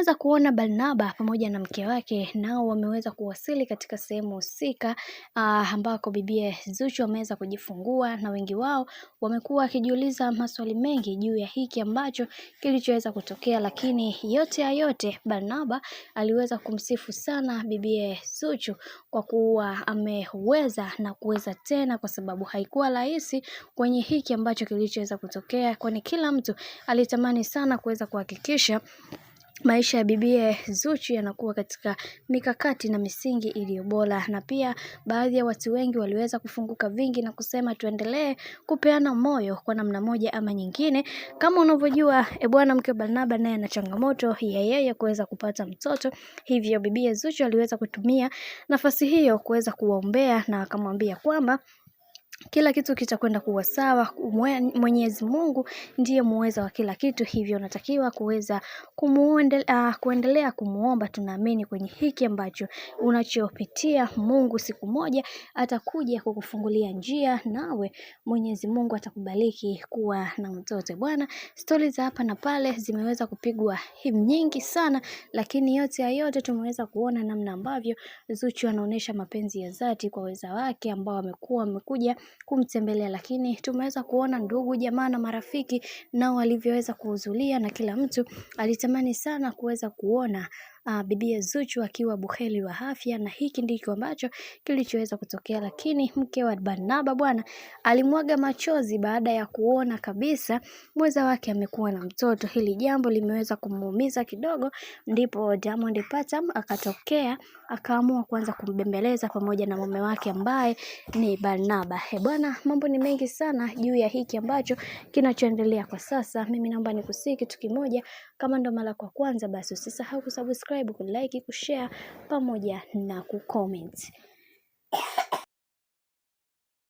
tumeweza kuona Barnaba pamoja na mke wake nao wameweza kuwasili katika sehemu husika ambako bibie Zuchu ameweza kujifungua, na wengi wao wamekuwa wakijiuliza maswali mengi juu ya hiki ambacho kilichoweza kutokea, lakini yote ya yote Barnaba aliweza kumsifu sana bibie Zuchu kwa kuwa ameweza na kuweza tena, kwa sababu haikuwa rahisi kwenye hiki ambacho kilichoweza kutokea, kwani kila mtu alitamani sana kuweza kuhakikisha maisha ya bibie Zuchu yanakuwa katika mikakati na misingi iliyo bora. Na pia baadhi ya watu wengi waliweza kufunguka vingi na kusema tuendelee kupeana moyo kwa namna moja ama nyingine. Kama unavyojua bwana mke Barnaba naye ana changamoto ya yeye kuweza kupata mtoto, hivyo bibie Zuchu aliweza kutumia nafasi hiyo kuweza kuwaombea na akamwambia kwamba kila kitu kitakwenda kuwa sawa. Mwenyezi Mungu ndiye muweza wa kila kitu, hivyo natakiwa kuweza kuendelea kumuomba. Tunaamini kwenye hiki ambacho unachopitia, Mungu siku moja atakuja kukufungulia njia, nawe Mwenyezi Mungu atakubariki kuwa na mtoto. Bwana, stori za hapa na pale zimeweza kupigwa nyingi sana, lakini yote ya yote tumeweza kuona namna ambavyo Zuchu anaonesha mapenzi ya dhati kwa weza wake ambao wamekuja kumtembelea, lakini tumeweza kuona ndugu jamaa na marafiki nao walivyoweza kuhudhuria, na kila mtu alitamani sana kuweza kuona bibie Zuchu akiwa buheri wa afya, na hiki ndicho ambacho kilichoweza kutokea. Lakini mke wa Barnaba bwana alimwaga machozi baada ya kuona kabisa mwenza wake amekuwa na mtoto. Hili jambo limeweza kumuumiza kidogo, ndipo Diamond Platnumz akatokea akaamua kuanza kumbembeleza pamoja na mume wake ambaye ni Barnaba. Bwana, mambo ni mengi sana juu ya hiki ambacho kinachoendelea kwa sasa. Mimi naomba nikusii kitu kimoja, kama ndo mara kwa kwanza basi usisahau kusubscribe, kulike, kushare pamoja na kucomment.